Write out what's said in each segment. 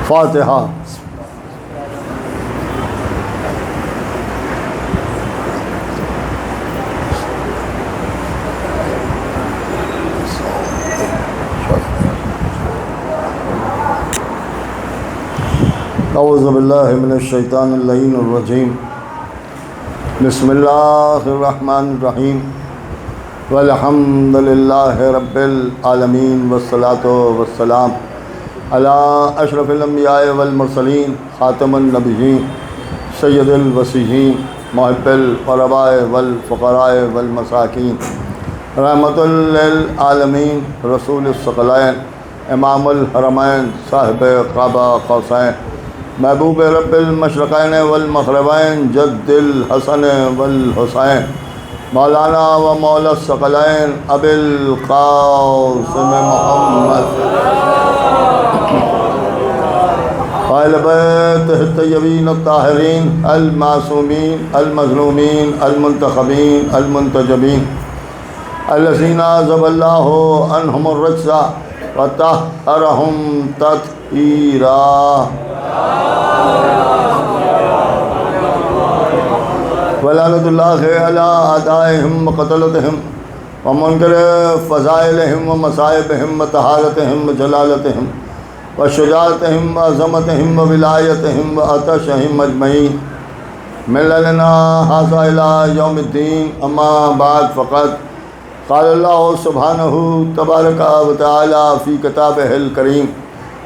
فاتحہ۔ اعوذ باللہ من الشیطان اللعین الرجیم، بسم اللہ الرحمن الرحیم، والحمد للہ رب العالمین، والصلاة والسلام علی اشرف الانبیاء والمرسلین، خاتم النبیین، سید الوصیین، محب الغرباء والفقراء والمساکین، رحمۃ للعالمین، رسول الثقلین، امام الحرمین، صاحب قاب قوسین، محبوب رب المشرقین والمغربین، جد الحسن والحسین، مولانا و مولا الثقلین، ابی القاسم محمد، اہل بیتہ الطیبین الطاہرین المعصومین المظلومین المنتخبین المنتجبین، الذین عذب اللہ عنہم الرجس وطہرہم تطہیرا۔ ولعنۃ اللہ علی اعدائہم وقتلتہم ومنکر فضائلہم ومصائبہم وطہارتہم وجلالتہم وشجاعتہم وعظمتہم وولایتہم وعطشہم اجمعین من لدنا ھذا الی یوم الدین۔ اما بعد فقط قال اللہ سبحانہ تبارک و تعالی فی کتابہ الکریم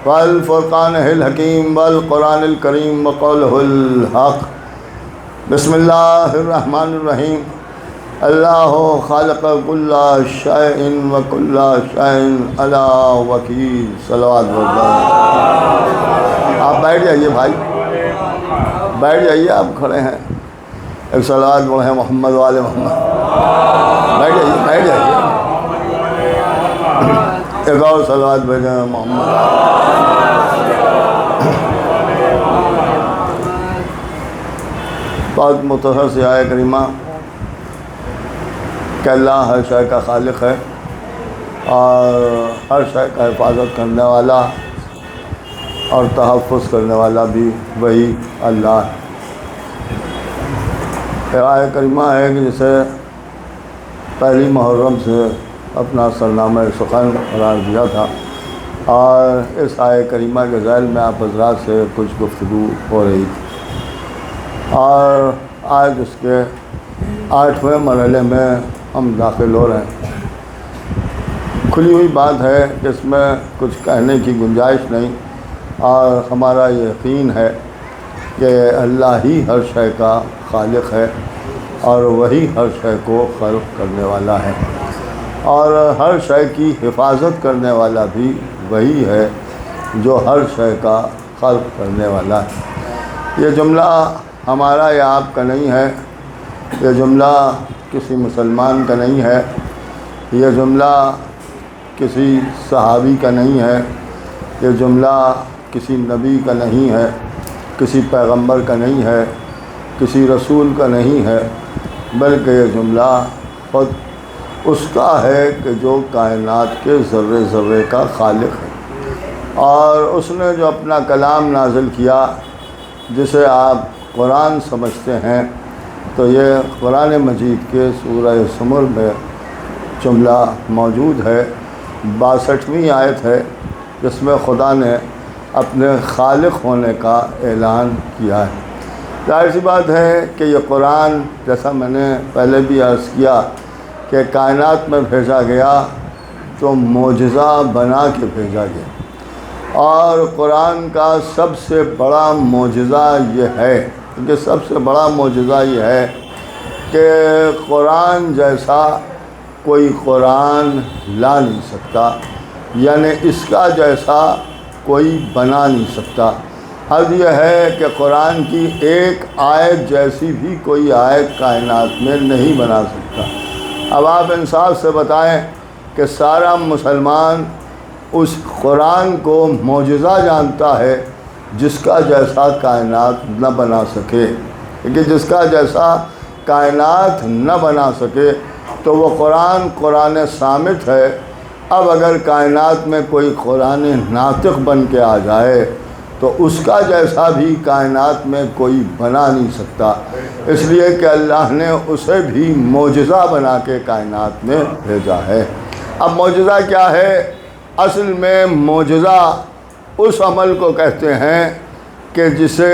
والفرقانہ الحکیم والقرآن الکریم وقولہ الحق۔ بسم اللہ الرحمن الرحیم، اللہ خالق کل شیء وکل شیء علی وکیل۔ صلوات اللہ۔ آپ بیٹھ جائیے بھائی، بیٹھ جائیے، آپ کھڑے ہیں، ایک صلوات پڑھیں محمد وآل محمد۔ بیٹھ جائیے، بیٹھ جائیے، ایک اور صلوات بھیجیں محمد۔ بہت مختصر سی آیہ کریمہ کہ اللہ ہر شے کا خالق ہے اور ہر شے کا حفاظت کرنے والا اور تحفظ کرنے والا بھی وہی اللہ ہے۔ یہ آیہ کریمہ ہے کہ جسے پہلی محرم سے اپنا سرنامہ سخن قرار دیا تھا، اور اس آیہ کریمہ کے ذیل میں آپ حضرات سے کچھ گفتگو ہو رہی تھی، اور آج اس کے 8ویں مرحلے میں ہم داخل ہو رہے ہیں۔ کھلی ہوئی بات ہے کہ اس میں کچھ کہنے کی گنجائش نہیں، اور ہمارا یہ یقین ہے کہ اللہ ہی ہر شے کا خالق ہے اور وہی ہر شے کو خلق کرنے والا ہے، اور ہر شے کی حفاظت کرنے والا بھی وہی ہے جو ہر شے کا خلق کرنے والا ہے۔ یہ جملہ ہمارا یا آپ کا نہیں ہے، یہ جملہ کسی مسلمان کا نہیں ہے، یہ جملہ کسی صحابی کا نہیں ہے، یہ جملہ کسی نبی کا نہیں ہے، کسی پیغمبر کا نہیں ہے، کسی رسول کا نہیں ہے، بلکہ یہ جملہ خود اس کا ہے کہ جو کائنات کے ذرے ذرے کا خالق ہے، اور اس نے جو اپنا کلام نازل کیا جسے آپ قرآن سمجھتے ہیں، تو یہ قرآن مجید کے سورہ زمر میں جملہ موجود ہے۔ 62ویں آیت ہے جس میں خدا نے اپنے خالق ہونے کا اعلان کیا ہے۔ ظاہر سی بات ہے کہ یہ قرآن، جیسا میں نے پہلے بھی عرض کیا، کہ کائنات میں بھیجا گیا تو معجزہ بنا کے بھیجا گیا، اور قرآن کا سب سے بڑا معجزہ یہ ہے، کیونکہ سب سے بڑا معجزہ یہ ہے کہ قرآن جیسا کوئی قرآن لا نہیں سکتا، یعنی اس کا جیسا کوئی بنا نہیں سکتا۔ حد یہ ہے کہ قرآن کی ایک آیت جیسی بھی کوئی آیت کائنات میں نہیں بنا سکتا۔ اب آپ انصاف سے بتائیں کہ سارا مسلمان اس قرآن کو معجزہ جانتا ہے جس کا جیسا کائنات نہ بنا سکے، کیونکہ جس کا جیسا کائنات نہ بنا سکے تو وہ قرآن صامت ہے۔ اب اگر کائنات میں کوئی قرآن ناطق بن کے آ جائے تو اس کا جیسا بھی کائنات میں کوئی بنا نہیں سکتا، اس لیے کہ اللہ نے اسے بھی معجزہ بنا کے کائنات میں بھیجا ہے۔ اب معجزہ کیا ہے؟ اصل میں معجزہ اس عمل کو کہتے ہیں کہ جسے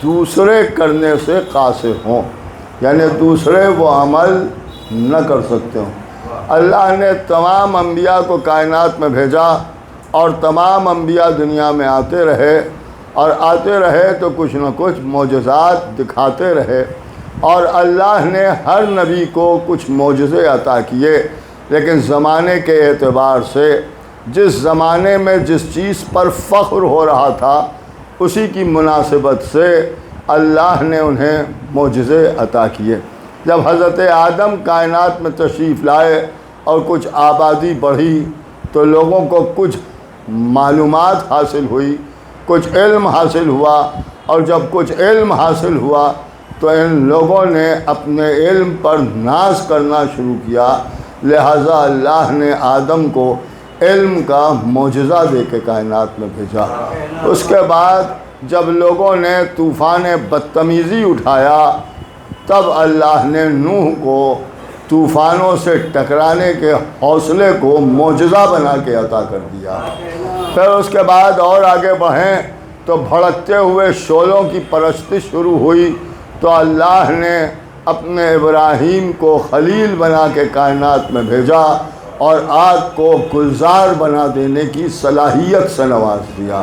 دوسرے کرنے سے قاصر ہوں، یعنی دوسرے وہ عمل نہ کر سکتے ہوں۔ اللہ نے تمام انبیاء کو کائنات میں بھیجا اور تمام انبیاء دنیا میں آتے رہے، اور آتے رہے تو کچھ نہ کچھ معجزات دکھاتے رہے، اور اللہ نے ہر نبی کو کچھ معجزے عطا کیے، لیکن زمانے کے اعتبار سے جس زمانے میں جس چیز پر فخر ہو رہا تھا اسی کی مناسبت سے اللہ نے انہیں معجزے عطا کیے۔ جب حضرت آدم کائنات میں تشریف لائے اور کچھ آبادی بڑھی تو لوگوں کو کچھ معلومات حاصل ہوئی، کچھ علم حاصل ہوا، اور جب کچھ علم حاصل ہوا تو ان لوگوں نے اپنے علم پر ناز کرنا شروع کیا، لہذا اللہ نے آدم کو علم کا معجزہ دے کے کائنات میں بھیجا۔ اس کے بعد جب لوگوں نے طوفان بدتمیزی اٹھایا تب اللہ نے نوح کو طوفانوں سے ٹکرانے کے حوصلے کو معجزہ بنا کے عطا کر دیا۔ پھر اس کے بعد اور آگے بڑھیں تو بھڑکتے ہوئے شعلوں کی پرستش شروع ہوئی تو اللہ نے اپنے ابراہیم کو خلیل بنا کے کائنات میں بھیجا اور آگ کو گلزار بنا دینے کی صلاحیت سے نواز دیا۔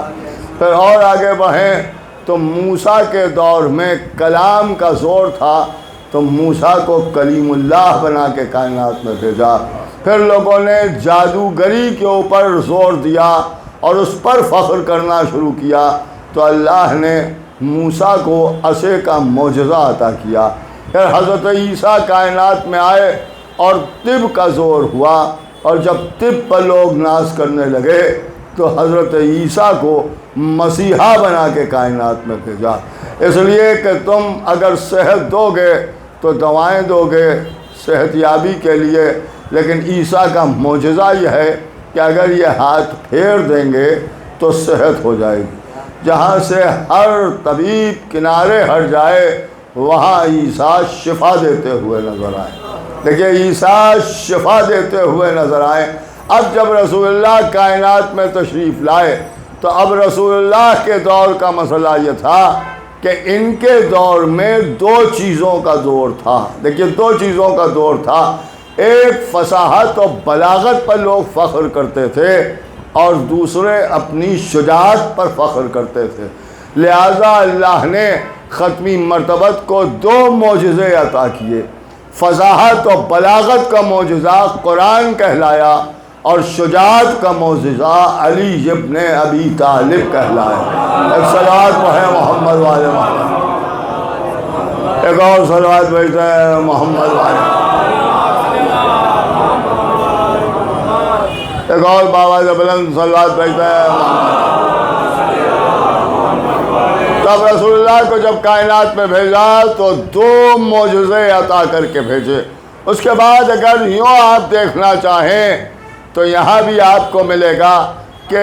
پھر اور آگے بڑھیں تو موسیٰ کے دور میں کلام کا زور تھا تو موسیٰ کو کلیم اللہ بنا کے کائنات میں بھیجا۔ پھر لوگوں نے جادوگری کے اوپر زور دیا اور اس پر فخر کرنا شروع کیا تو اللہ نے موسیٰ کو عصا کا معجزہ عطا کیا۔ پھر حضرت عیسیٰ کائنات میں آئے اور طب کا زور ہوا، اور جب طب پر لوگ ناز کرنے لگے تو حضرت عیسیٰ کو مسیحا بنا کے کائنات میں بھیجا۔ اس لیے کہ تم اگر صحت دو گے تو دوائیں دو گے صحت یابی کے لیے، لیکن عیسیٰ کا معجزہ یہ ہے کہ اگر یہ ہاتھ پھیر دیں گے تو صحت ہو جائے گی۔ جہاں سے ہر طبیب کنارے ہٹ جائے وہاں عیسیٰ شفا دیتے ہوئے نظر آئے۔ دیکھیے عیسیٰ شفا دیتے ہوئے نظر آئے۔ اب جب رسول اللہ کائنات میں تشریف لائے تو اب رسول اللہ کے دور کا مسئلہ یہ تھا کہ ان کے دور میں دو چیزوں کا دور تھا۔ دیکھیے دو چیزوں کا دور تھا، ایک فصاحت اور بلاغت پر لوگ فخر کرتے تھے اور دوسرے اپنی شجاعت پر فخر کرتے تھے، لہذا اللہ نے ختمی مرتبت کو دو معجزے عطا کیے، فصاحت اور بلاغت کا معجزہ قرآن کہلایا اور شجاعت کا معجزہ علی ابن ابی طالب کہلایا۔ ایک صلوات پڑھیں محمد والے محمد، ایک اور صلوات بھیجتے ہیں محمد والے، ایک اور بابا بلند صلوات بھیجتے ہیں محمد۔ تب رسول اللہ کو جب کائنات میں بھیجا تو دو معجزے عطا کر کے بھیجے۔ اس کے بعد اگر یوں آپ دیکھنا چاہیں تو یہاں بھی آپ کو ملے گا کہ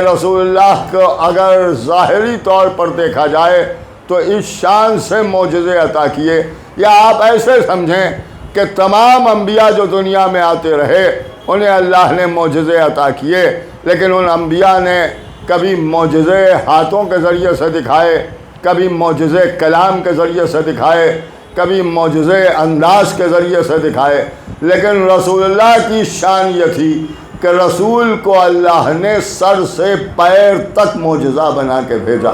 رسول اللہ کو اگر ظاہری طور پر دیکھا جائے تو اس شان سے معجزے عطا کیے، یا آپ ایسے سمجھیں کہ تمام انبیاء جو دنیا میں آتے رہے انہیں اللہ نے معجزے عطا کیے، لیکن ان انبیاء نے کبھی معجزے ہاتھوں کے ذریعے سے دکھائے، کبھی معجزے کلام کے ذریعے سے دکھائے، کبھی معجزے انداز کے ذریعے سے دکھائے، لیکن رسول اللہ کی شان یہ تھی کہ رسول کو اللہ نے سر سے پیر تک معجزہ بنا کے بھیجا۔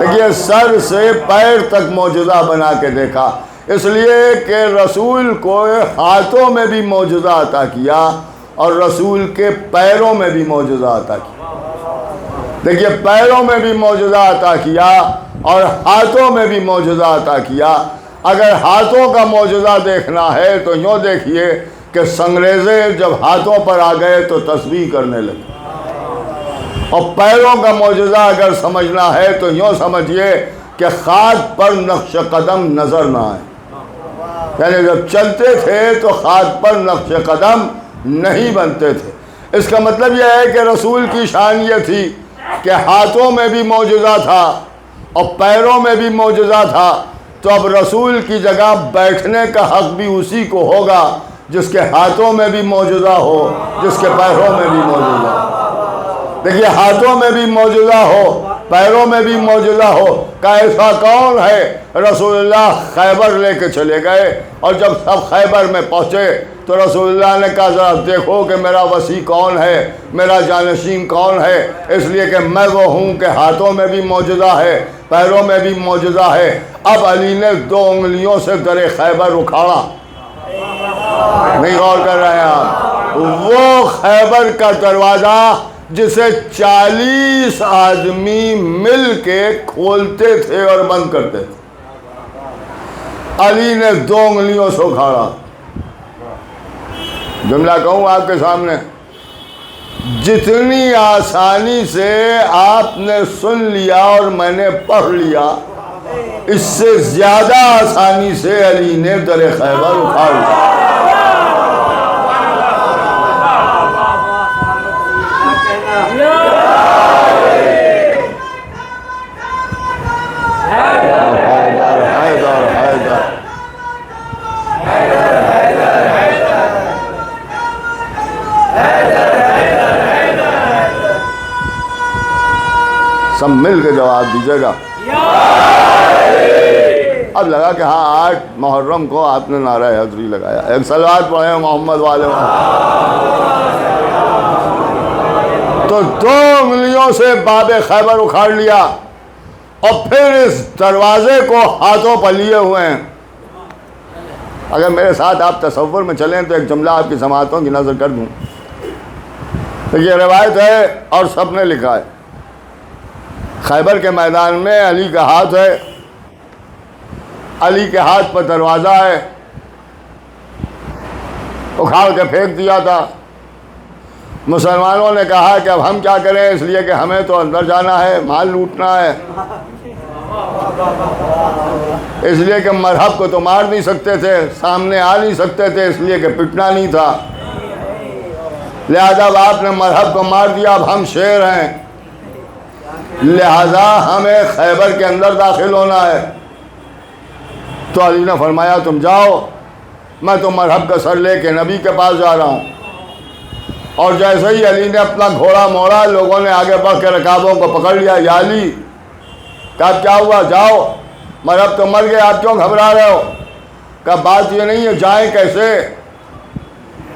دیکھیے سر سے پیر تک معجزہ بنا کے دیکھا، اس لیے کہ رسول کو ہاتھوں میں بھی معجزہ عطا کیا اور رسول کے پیروں میں بھی معجزہ عطا کیا۔ دیکھیے پیروں میں بھی معجزہ عطا کیا اور ہاتھوں میں بھی معجزہ عطا کیا۔ اگر ہاتھوں کا معجزہ دیکھنا ہے تو یوں دیکھیے کہ سنگریزے جب ہاتھوں پر آ گئے تو تسبیح کرنے لگے، اور پیروں کا معجزہ اگر سمجھنا ہے تو یوں سمجھیے کہ خاک پر نقش قدم نظر نہ آئے، یعنی جب چلتے تھے تو خاک پر نقش قدم نہیں بنتے تھے۔ اس کا مطلب یہ ہے کہ رسول کی شان یہ تھی کہ ہاتھوں میں بھی معجزہ تھا اور پیروں میں بھی معجزہ تھا، تو اب رسول کی جگہ بیٹھنے کا حق بھی اسی کو ہوگا جس کے ہاتھوں میں بھی معجزہ ہو، جس کے پیروں میں بھی معجزہ ہو۔ دیکھیے، ہاتھوں میں بھی معجزہ ہو، پیروں میں بھی معجزہ ہو، کہ ایسا کون ہے؟ رسول اللہ خیبر لے کے چلے گئے، اور جب سب خیبر میں پہنچے تو رسول اللہ نے کہا ذرا دیکھو کہ میرا وسیع کون ہے، میرا جانشین کون ہے، اس لیے کہ میں وہ ہوں کہ ہاتھوں میں بھی معجزہ ہے، پیروں میں بھی معجزہ ہے۔ اب علی نے 2 انگلیوں سے در خیبر اکھاڑا۔ نہیں غور کر رہے ہیں آپ؟ وہ خیبر کا دروازہ جسے 40 آدمی مل کے کھولتے تھے اور بند کرتے تھے، علی نے 2 انگلیوں سے اکھاڑا۔ جملہ کہوں آپ کے سامنے، جتنی آسانی سے آپ نے سن لیا اور میں نے پڑھ لیا، اس سے زیادہ آسانی سے علی نے در خیبر اکھاڑ لیا۔ سب مل کے جواب دیجیے گا۔ اب لگا کہ ہاں 8 محرم کو آپ نے نعرہ حیدری لگایا۔ ایک صلوات پڑھیں محمد والے تو 2 انگلیوں سے باب خیبر اکھاڑ لیا، اور پھر اس دروازے کو ہاتھوں پر لیے ہوئے ہیں۔ اگر میرے ساتھ آپ تصور میں چلیں تو ایک جملہ آپ کی سماعتوں کی نظر کر دوں۔ یہ روایت ہے اور سب نے لکھا ہے، خیبر کے میدان میں علی کا ہاتھ ہے، علی کے ہاتھ پر دروازہ ہے، اکھاڑ کے پھینک دیا تھا۔ مسلمانوں نے کہا کہ اب ہم کیا کریں، اس لیے کہ ہمیں تو اندر جانا ہے، مال لوٹنا ہے، اس لیے کہ مرحب کو تو مار نہیں سکتے تھے، سامنے آ نہیں سکتے تھے، اس لیے کہ پٹنا نہیں تھا، لہذا اب آپ نے مرحب کو مار دیا، اب ہم شیر ہیں، لہذا ہمیں خیبر کے اندر داخل ہونا ہے۔ تو علی نے فرمایا تم جاؤ، میں تو مرحب کا سر لے کے نبی کے پاس جا رہا ہوں۔ اور جیسے ہی علی نے اپنا گھوڑا موڑا، لوگوں نے آگے بڑھ کے رکابوں کو پکڑ لیا۔ یا علی، کہا کیا ہوا؟ جاؤ، مرحب تو مر گئے، آپ کیوں گھبرا رہے ہو؟ کہا بات یہ نہیں ہے، جائیں کیسے؟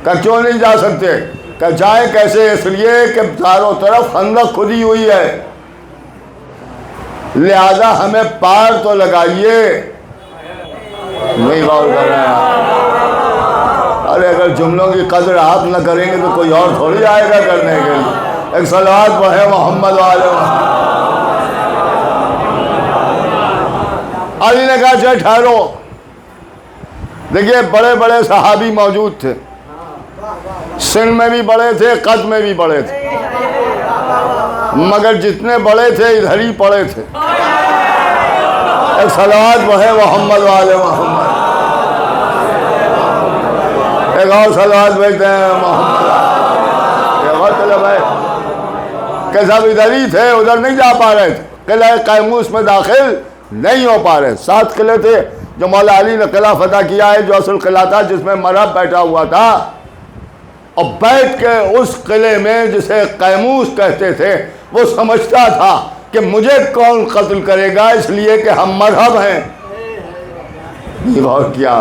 کہا کیوں نہیں جا سکتے؟ کہا جائیں کیسے؟ اس لیے کہ چاروں طرف خندق کھدی ہوئی ہے، لہذا ہمیں پار تو لگائیے۔ نہیں غور کر رہے ہیں؟ ارے اگر جملوں کی قدر آپ نہ کریں گے تو کوئی اور تھوڑی آئے گا کرنے کے لیے۔ ایک صلوات پڑھے محمد والے۔ علی نے کہا چلے ٹھہرو۔ دیکھیے بڑے بڑے صحابی موجود تھے، سن میں بھی بڑے تھے، قد میں بھی بڑے تھے، مگر جتنے بڑے تھے ادھر ہی پڑے تھے۔ ایک صلوات پڑھے محمد والے محمد۔ ایک اور صلوات بھیجتے ہیں محمد۔ یہ غور طلب ہے کہ سب ادھر ہی تھے، ادھر نہیں جا پا رہے تھے، قلعہ قیموس میں داخل نہیں ہو پا رہے۔ 7 قلعے تھے جو مولا علی نے قلعہ فتح کیا ہے، جو اصل قلعہ تھا جس میں مرحب بیٹھا ہوا تھا، اور بیٹھ کے اس قلعے میں جسے قیموس کہتے تھے، وہ سمجھتا تھا کہ مجھے کون قتل کرے گا، اس لیے کہ ہم مرحب ہیں۔ یہ غور کیا،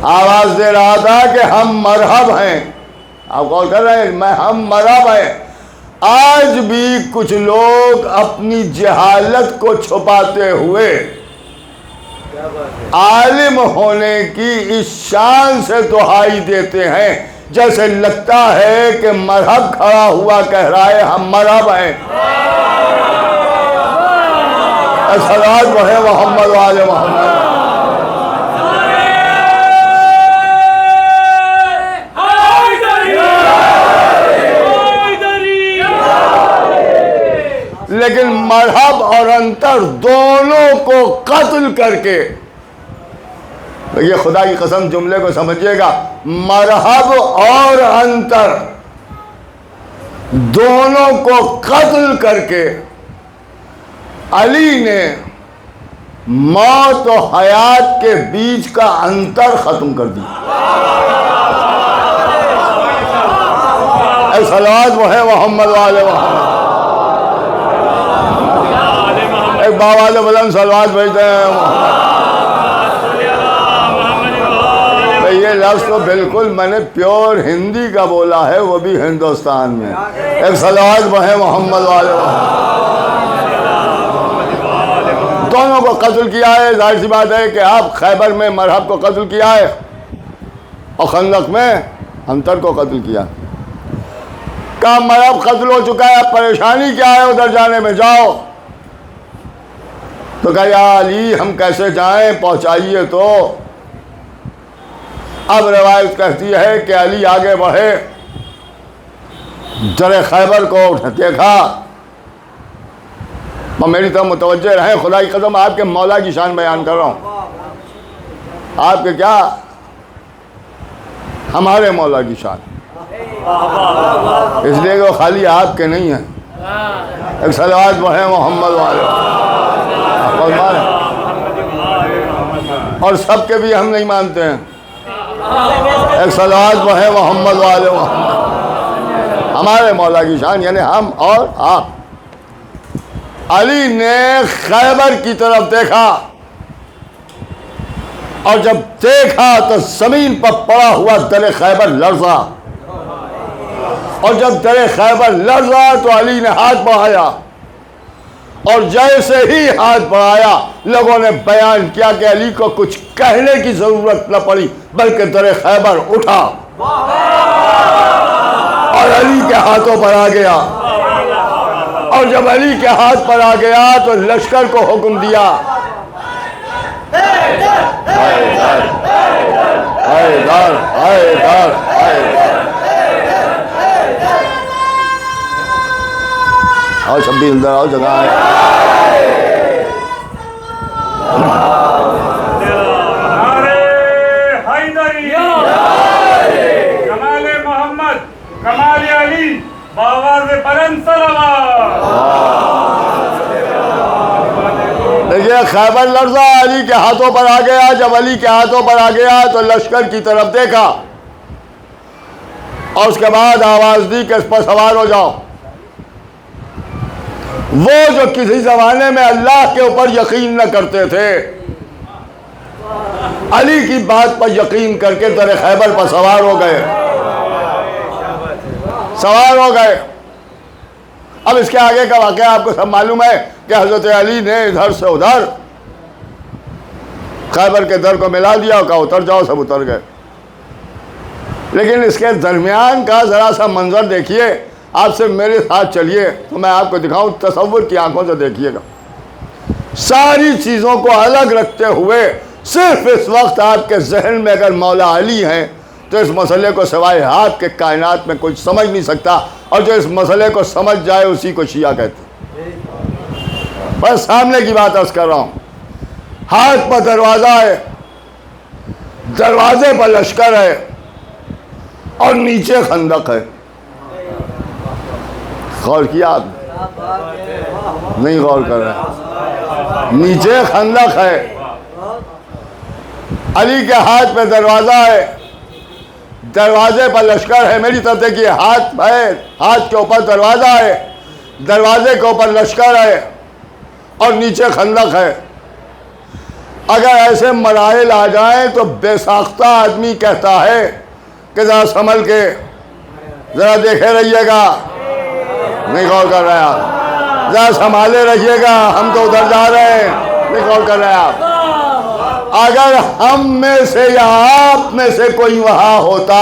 آواز دے رہا تھا کہ ہم مرحب ہیں۔ آپ غور کر رہے ہیں؟ ہم مرحب ہیں۔ آج بھی کچھ لوگ اپنی جہالت کو چھپاتے ہوئے عالم ہونے کی اس شان سے دہائی دیتے ہیں جیسے لگتا ہے کہ مرحب کھڑا ہوا کہہ رہا ہے ہم مرحب ہیں۔ صلوات پڑھے محمد والے محمد۔ لیکن مرحب اور انتر دونوں کو قتل کر کے، یہ خدا کی قسم جملے کو سمجھیے گا، مرحب اور انتر دونوں کو قتل کر کے علی نے موت و حیات کے بیچ کا انتر ختم کر دیا۔ اے صلوات وہ ہے محمد والے محمد، ایک بابا نے بلند صلوات بھیجتے ہیں۔ یہ لفظ تو بالکل میں نے پیور ہندی کا بولا ہے، وہ بھی ہندوستان میں۔ ایک صلوات وہ ہے محمد والے محمد۔ دونوں کو قتل کیا ہے۔ ظاہر سی بات ہے کہ آپ خیبر میں مرحب کو قتل کیا ہے اور خندق میں انتر کو قتل کیا۔ کہا مرحب قتل ہو چکا ہے، پریشانی کیا ہے ادھر جانے میں، جاؤ۔ تو کہا یا علی ہم کیسے جائیں، پہنچائیے تو۔ اب روایت کہتی ہے کہ علی آگے بڑھے، در خیبر کو دیکھا۔ میں میری طرف متوجہ رہیں، خدا کی قسم آپ کے مولا کی شان بیان کر رہا ہوں، آپ کے کیا، ہمارے مولا کی شان، اس لیے کہ وہ خالی آپ کے نہیں ہیں۔ ایک صلوات وہ ہے محمد والے، اور سب کے بھی ہم نہیں مانتے ہیں۔ ایک صلوات وہ ہے محمد والے محمد، ہمارے مولا کی شان، یعنی ہم اور آپ۔ علی نے خیبر کی طرف دیکھا، اور جب دیکھا تو زمین پر پڑا ہوا در خیبر لرزا، اور جب در خیبر لرزا تو علی نے ہاتھ بڑھایا، اور جیسے ہی ہاتھ بڑھایا لوگوں نے بیان کیا کہ علی کو کچھ کہنے کی ضرورت نہ پڑی، بلکہ در خیبر اٹھا اور علی کے ہاتھوں پر آ گیا۔ اور جب علی کے ہاتھ پر آ گیا تو لشکر کو حکم دیا، آؤ سب بھی اندر آؤ، جگہ ہے۔ کمال محمد، کمال علی، بآواز بلند صلوات۔ دیکھیے خیبر لرزا علی کے ہاتھوں پر آ گیا۔ جب علی کے ہاتھوں پر آ گیا تو لشکر کی طرف دیکھا، اور اس کے بعد آواز دی کہ اس پر سوار ہو جاؤ۔ وہ جو کسی زمانے میں اللہ کے اوپر یقین نہ کرتے تھے، علی کی بات پر یقین کر کے در خیبر پر سوار ہو گئے، سوار ہو گئے۔ اب اس کے آگے کا واقعہ آپ کو سب معلوم ہے کہ حضرت علی نے ادھر سے ادھر خیبر کے در کو ملا دیا اور کہا اتر جاؤ، سب اتر گئے۔ لیکن اس کے درمیان کا ذرا سا منظر دیکھیے، آپ سے میرے ساتھ چلیے تو میں آپ کو دکھاؤں، تصور کی آنکھوں سے دیکھیے گا۔ ساری چیزوں کو الگ رکھتے ہوئے صرف اس وقت آپ کے ذہن میں اگر مولا علی ہیں تو اس مسئلے کو سوائے آپ کے کائنات میں کوئی سمجھ نہیں سکتا، اور جو اس مسئلے کو سمجھ جائے اسی کو شیعہ کہتے ہیں۔ بس سامنے کی بات عرض کر رہا ہوں، ہاتھ پر دروازہ ہے، دروازے پر لشکر ہے، اور نیچے خندق ہے۔ غور کیا آپ نے؟ نہیں غور کر رہے۔ نیچے خندق ہے، علی کے ہاتھ پہ دروازہ ہے، دروازے پر لشکر ہے۔ میری طرف دیکھیے، ہاتھ ہے، ہاتھ کے اوپر دروازہ ہے، دروازے کے اوپر لشکر ہے، اور نیچے خندق ہے۔ اگر ایسے مراحل آ جائیں تو بے ساختہ آدمی کہتا ہے کہ ذرا سنبھل کے، ذرا دیکھے رہیے گا، نہیں غور کر رہے آپ، ذرا سنبھالے رہیے گا، ہم تو ادھر جا رہے ہیں، نہیں غور کر رہے آپ۔ اگر ہم میں سے یا آپ میں سے کوئی وہاں ہوتا،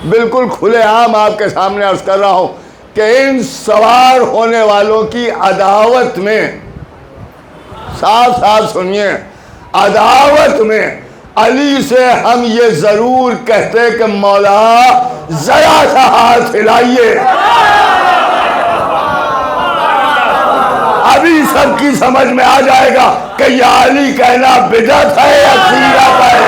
بالکل کھلے عام آپ کے سامنے عرض کر رہا ہوں کہ ان سوار ہونے والوں کی عداوت میں، صاف صاف سنیے، عداوت میں علی سے ہم یہ ضرور کہتے کہ مولا ذرا سا ہاتھ ہلائیے، ابھی سب کی سمجھ میں آ جائے گا کہ یہ علی کہنا بدعت ہے یا سیرت ہے۔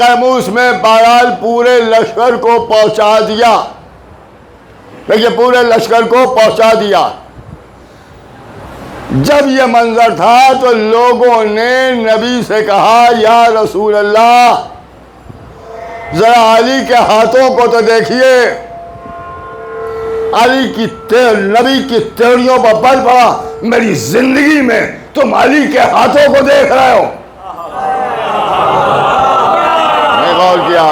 قیموس میں بہرحال پورے لشکر کو پہنچا دیا. دیکھیے پورے لشکر کو پہنچا دیا. جب یہ منظر تھا تو لوگوں نے نبی سے کہا یا رسول اللہ ذرا علی کے ہاتھوں کو تو دیکھیے. نبی کی تیوریوں پر بل پڑا, میری زندگی میں تم علی کے ہاتھوں کو دیکھ رہے ہو. میں غور کیا,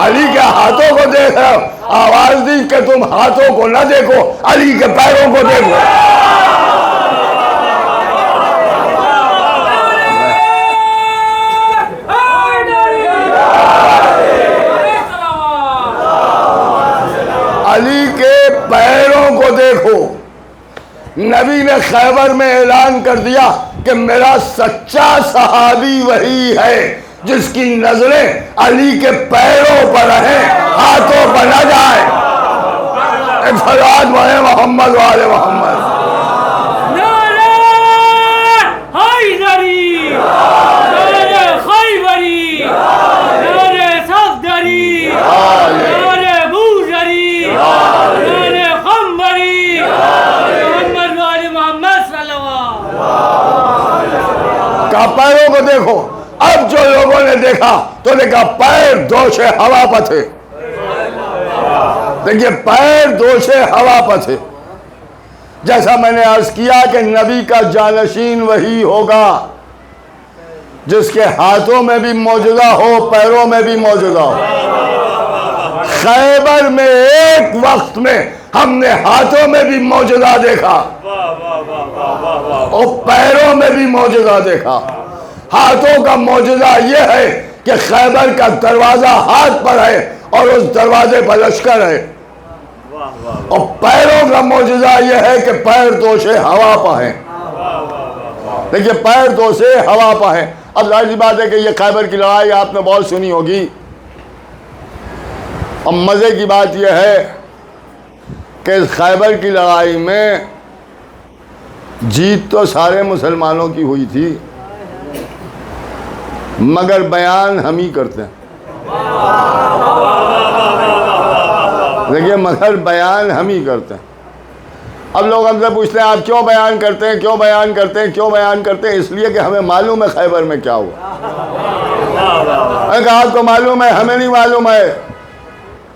علی کے ہاتھوں کو دیکھ رہے ہو. آواز دی کہ تم ہاتھوں کو نہ دیکھو, علی کے پیروں کو دیکھو. علی کے پیروں کو دیکھو. نبی نے خیبر میں اعلان کر دیا کہ میرا سچا صحابی وہی ہے جس کی نظریں علی کے پیروں پر رہیں, ہاتھوں پر نہ جائیں. ایک فریاد بڑھے محمد والے محمد. نعرہ حیدری, نعرہ خیبری, نعرہ صفدری, نعرہ بوذری, نعرہ قمبری, محمد والے محمد صلی اللہ علیہ وسلم. کہا پیروں کو دیکھو. اب جو لوگوں نے دیکھا تو نے کہا پیر دوشے ہوا پر تھے. دیکھیے پیر دوشے ہوا پر تھے. جیسا میں نے عرض کیا کہ نبی کا جانشین وہی ہوگا جس کے ہاتھوں میں بھی معجزہ ہو, پیروں میں بھی معجزہ ہو. خیبر میں ایک وقت میں ہم نے ہاتھوں میں بھی معجزہ دیکھا اور پیروں میں بھی معجزہ دیکھا. ہاتھوں کا معجزہ یہ ہے کہ خیبر کا دروازہ ہاتھ پر ہے اور اس دروازے پر لشکر ہے. اور پیروں کا معجزہ یہ ہے کہ پیر دوشے ہوا پر ہیں. دیکھیے پیر دوشے ہوا پر ہیں. اب ظاہر سی بات ہے کہ یہ خیبر کی لڑائی آپ نے بہت سنی ہوگی. اب مزے کی بات یہ ہے کہ اس خیبر کی لڑائی میں جیت تو سارے مسلمانوں کی ہوئی تھی, مگر بیان ہم ہی کرتے ہیں. دیکھیے مگر بیان ہم ہی کرتے ہیں. اب لوگ ہم سے پوچھتے ہیں آپ کیوں بیان کرتے ہیں, کیوں بیان کرتے ہیں, کیوں بیان کرتے ہیں؟ اس لیے کہ ہمیں معلوم ہے خیبر میں کیا ہوا. میں نے کہا آپ کو معلوم ہے, ہمیں نہیں معلوم ہے.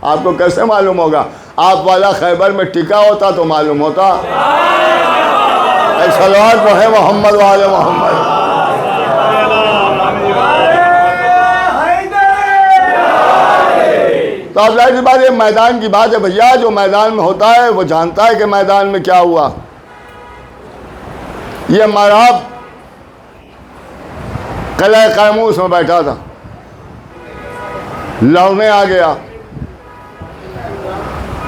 آپ کو کیسے معلوم ہوگا؟ آپ والا خیبر میں ٹکا ہوتا تو معلوم ہوتا. ایک صلوات پڑھے محمد والے محمد. تو اب ظاہر سی بات یہ میدان کی بات ہے بھیا, جو میدان میں ہوتا ہے وہ جانتا ہے کہ میدان میں کیا ہوا. یہ ماراب قلعہ قیموس میں بیٹھا تھا, لڑنے آ گیا.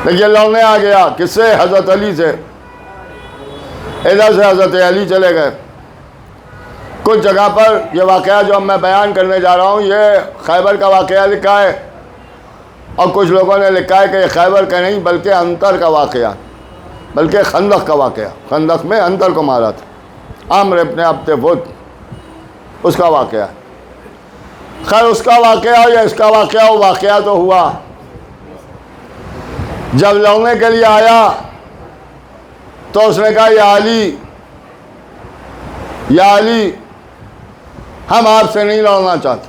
دیکھیے لڑنے آ گیا کس سے؟ حضرت علی سے. ادھر سے حضرت علی چلے گئے. کچھ جگہ پر یہ واقعہ جو اب میں بیان کرنے جا رہا ہوں یہ خیبر کا واقعہ لکھا ہے, اور کچھ لوگوں نے لکھا ہے کہ یہ خیبر کا نہیں بلکہ انتر کا واقعہ, بلکہ خندق کا واقعہ. خندق میں انتر کو مارا تھا, عمرو ابن عبد ود, اس کا واقعہ. خیر اس کا واقعہ ہو یا اس کا واقعہ ہو, واقعہ تو ہوا. جب لڑنے کے لیے آیا تو اس نے کہا یا علی, یا علی ہم آپ سے نہیں لڑنا چاہتے.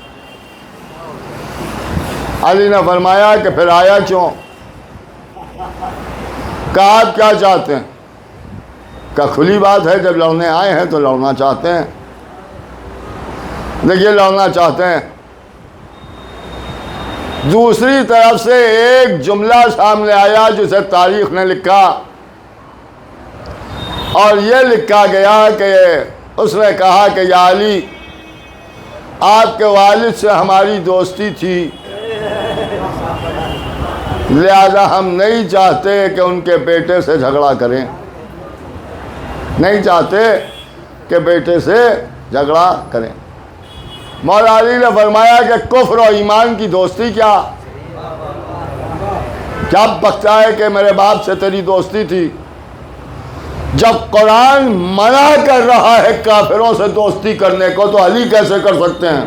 علی نے فرمایا کہ پھر آیا کیوں؟ کہا آپ کیا چاہتے ہیں؟ کہا کھلی بات ہے, جب لڑنے آئے ہیں تو لڑنا چاہتے ہیں. دیکھیے لڑنا چاہتے ہیں. دوسری طرف سے ایک جملہ سامنے آیا جسے تاریخ نے لکھا, اور یہ لکھا گیا کہ اس نے کہا کہ یا علی آپ کے والد سے ہماری دوستی تھی, لہذا ہم نہیں چاہتے کہ ان کے بیٹے سے جھگڑا کریں, نہیں چاہتے کہ بیٹے سے جھگڑا کریں. مولا علی نے فرمایا کہ کفر و ایمان کی دوستی کیا بکتا ہے کہ میرے باپ سے تیری دوستی تھی, جب قرآن منع کر رہا ہے کافروں سے دوستی کرنے کو تو علی کیسے کر سکتے ہیں؟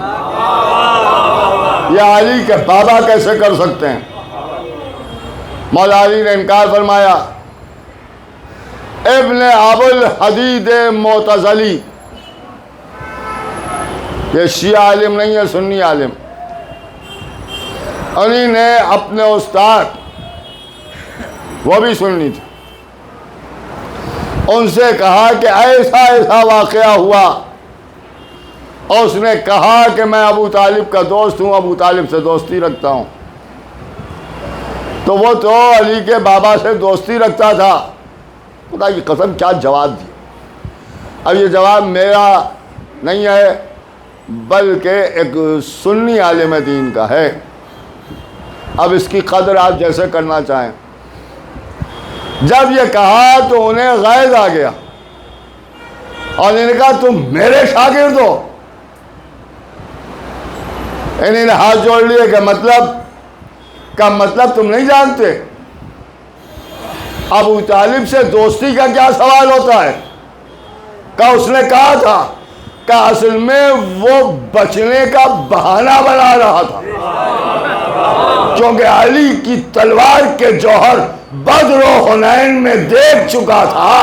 یہ علی کے بابا کیسے کر سکتے ہیں؟ مولا علی نے انکار فرمایا۔ ابن ابو الحدید معتزلی، یہ شیعہ عالم نہیں ہے، سنی عالم، انہی نے اپنے استاد، وہ بھی سنی تھے، ان سے کہا کہ ایسا ایسا واقعہ ہوا، اور اس نے کہا کہ میں ابو طالب کا دوست ہوں، ابو طالب سے دوستی رکھتا ہوں۔ تو وہ تو علی کے بابا سے دوستی رکھتا تھا۔ خدا کی قسم کیا جواب دی! اب یہ جواب میرا نہیں ہے، بلکہ ایک سنی عالم دین کا ہے۔ اب اس کی قدر آپ جیسے کرنا چاہیں۔ جب یہ کہا تو انہیں غیظ آ گیا، اور انہوں نے کہا تم میرے شاگرد ہو؟ انہوں نے ہاتھ جوڑ لیے کہ مطلب تم نہیں جانتے؟ ابو طالب سے دوستی کا کیا سوال ہوتا ہے؟ کہ اس نے کہا تھا کہ اصل میں وہ بچنے کا بہانہ بنا رہا تھا، کیونکہ علی کی تلوار کے جوہر بدر و حنین میں دیکھ چکا تھا،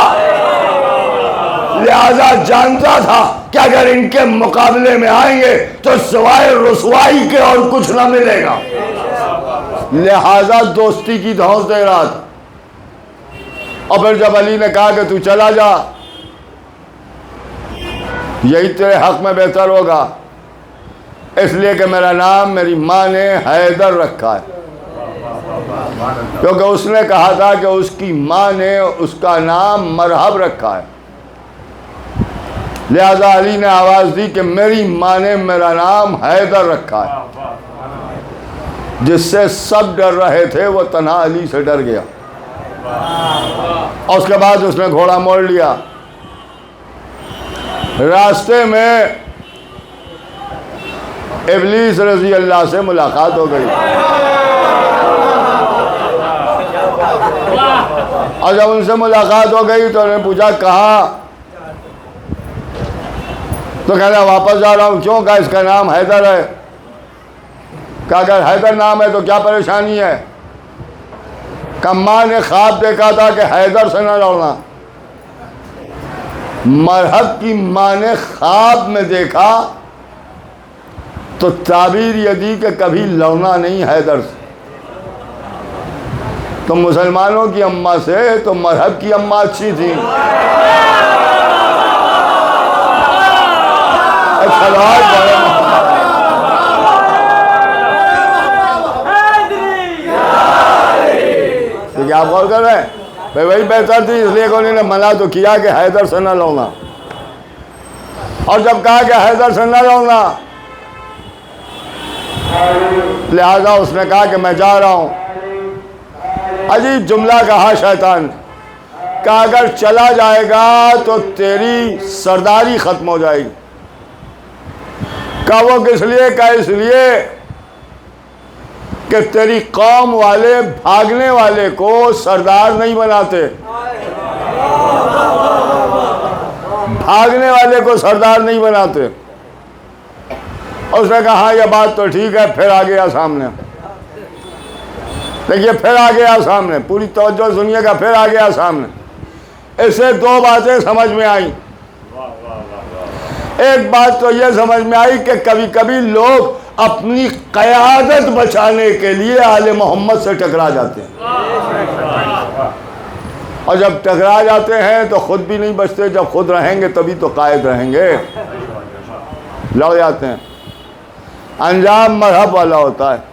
لہذا جانتا تھا کہ اگر ان کے مقابلے میں آئیں گے تو سوائے رسوائی کے اور کچھ نہ ملے گا، لہذا دوستی کی دھوس دے رہا تھا۔ اور پھر جب علی نے کہا کہ تو چلا جا، یہی تیرے حق میں بہتر ہوگا، اس لیے کہ میرا نام میری ماں نے حیدر رکھا ہے، کیونکہ اس نے کہا تھا کہ اس کی ماں نے اس کا نام مرحب رکھا ہے، لہذا علی نے آواز دی کہ میری ماں نے میرا نام حیدر رکھا ہے، جس سے سب ڈر رہے تھے وہ تنہا علی سے ڈر گیا۔ اور اس کے بعد اس نے گھوڑا موڑ لیا۔ راستے میں ابلیس رضی اللہ سے ملاقات ہو گئی، اور جب ان سے ملاقات ہو گئی تو انہوں نے پوچھا کہاں؟ تو کہنا واپس جا رہا ہوں۔ کیوں؟ کہا اس کا نام حیدر ہے۔ کہا اگر حیدر نام ہے تو کیا پریشانی ہے؟ کہ ماں نے خواب دیکھا تھا کہ حیدر سے نہ لڑنا۔ مرحب کی ماں نے خواب میں دیکھا تو تعبیر یہ دی کہ کبھی لڑنا نہیں حیدر سے۔ تو مسلمانوں کی اماں سے تو مرحب کی اماں اچھی تھی۔ کیا آپ غور کر رہے ہیں؟ بھائی وہی بہتر تھی، اس لیے کہ انہوں نے منع تو کیا کہ حیدر سے نہ لڑنا، اور جب کہا کہ حیدر سے نہ لڑنا، لہذا اس نے کہا کہ میں جا رہا ہوں۔ عجیب جملہ کہا شیطان کہ اگر چلا جائے گا تو تیری سرداری ختم ہو جائے گی۔ کہا وہ کس لیے؟ کہا اس لیے کہ تیری قوم والے بھاگنے والے کو سردار نہیں بناتے، بھاگنے والے کو سردار نہیں بناتے۔ اور اس نے کہا ہاں یہ بات تو ٹھیک ہے، پھر آ گیا سامنے۔ دیکھیے پھر آ گیا سامنے، پوری توجہ سنیے گا، پھر آ گیا سامنے۔ اس سے دو باتیں سمجھ میں آئیں۔ ایک بات تو یہ سمجھ میں آئی کہ کبھی کبھی لوگ اپنی قیادت بچانے کے لیے آل محمد سے ٹکرا جاتے ہیں، اور جب ٹکرا جاتے ہیں تو خود بھی نہیں بچتے، جب خود رہیں گے تبھی تو قائد رہیں گے، لڑ جاتے ہیں، انجام مرحب والا ہوتا ہے۔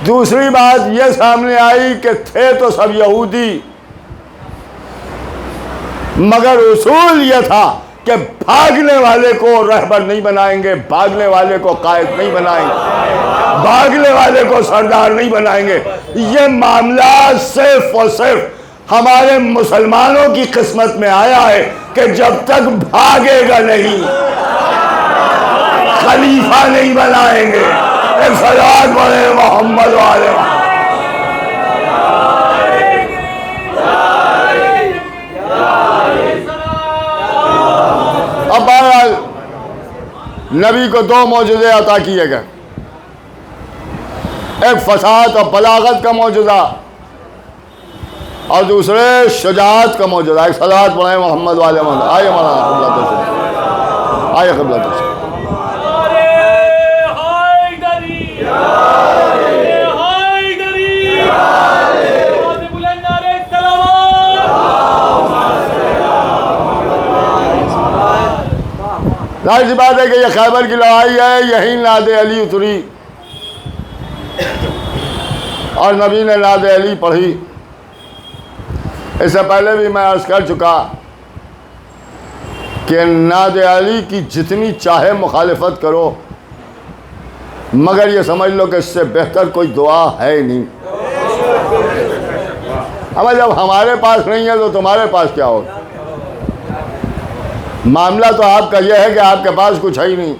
دوسری بات یہ سامنے آئی کہ تھے تو سب یہودی، مگر اصول یہ تھا کہ بھاگنے والے کو رہبر نہیں بنائیں گے، بھاگنے والے کو قائد نہیں بنائیں گے، بھاگنے والے کو سردار نہیں بنائیں گے۔ یہ معاملہ صرف اور صرف ہمارے مسلمانوں کی قسمت میں آیا ہے کہ جب تک بھاگے گا نہیں، خلیفہ نہیں بنائیں گے۔ ایک صلوات پڑھے محمد والے۔ اب بہرحال نبی کو دو معجزے عطا کیے گئے۔ ایک فصاحت اور بلاغت کا معجزہ اور دوسرے شجاعت کا معجزہ. ایک صلوات پڑھیں محمد والے محمد. آئیے مولانا قبلہ تشریف، آئیے قبلہ تشریف. ظاہر سی بات ہے کہ یہ خیبر کی لڑائی ہے، یہی نعت علی اتری اور نبی نے نعت علی پڑھی. اس سے پہلے بھی میں عرض کر چکا کہ نعت علی کی جتنی چاہے مخالفت کرو، مگر یہ سمجھ لو کہ اس سے بہتر کوئی دعا ہے ہی نہیں. اب جب ہمارے پاس نہیں ہے تو تمہارے پاس کیا ہوگا؟ معاملہ تو آپ کا یہ ہے کہ آپ کے پاس کچھ ہے ہی نہیں.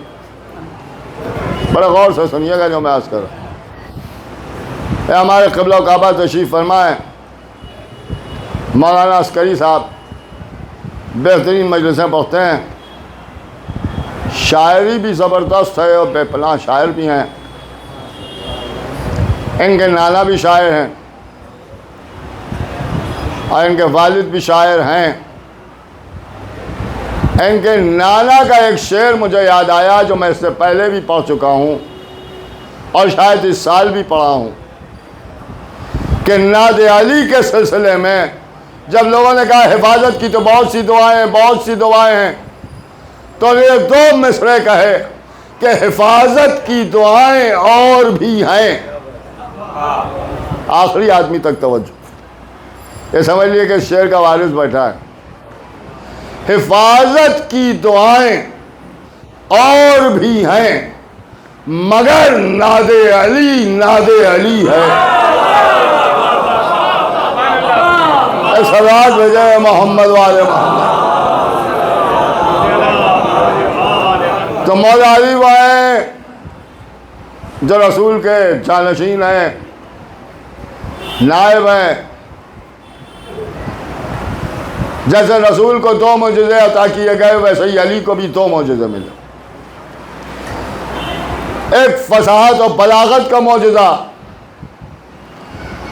بڑے غور سے سنیے گا جو میں عرض کر رہا ہوں. ہمارے قبلہ و کعبہ تشریف فرمائیں مولانا عسکری صاحب، بہترین مجلسیں پڑھتے ہیں، شاعری بھی زبردست ہے اور بے پناہ شاعر بھی ہیں. ان کے نانا بھی شاعر ہیں اور ان کے والد بھی شاعر ہیں. ان کے نانا کا ایک شعر مجھے یاد آیا جو میں اس سے پہلے بھی پڑھ چکا ہوں اور شاید اس سال بھی پڑھا ہوں، کہ نعت علی کے سلسلے میں جب لوگوں نے کہا حفاظت کی تو بہت سی دعائیں ہیں، تو یہ دو مصرے کہے کہ حفاظت کی دعائیں اور بھی ہیں. آخری آدمی تک توجہ. یہ سمجھ لیے کہ اس شعر کا وارث بیٹھا ہے. حفاظت کی دعائیں اور بھی ہیں مگر نعت علی ہے. صلوات بھیجے محمد والے محمد. تو مولا علی وہ ہیں جو رسول کے جانشین ہیں، نائب ہیں. جیسے رسول کو 2 معجزے عطا کیے گئے ویسے ہی علی کو بھی 2 معجزے ملے. ایک فصاحت اور بلاغت کا معجزہ،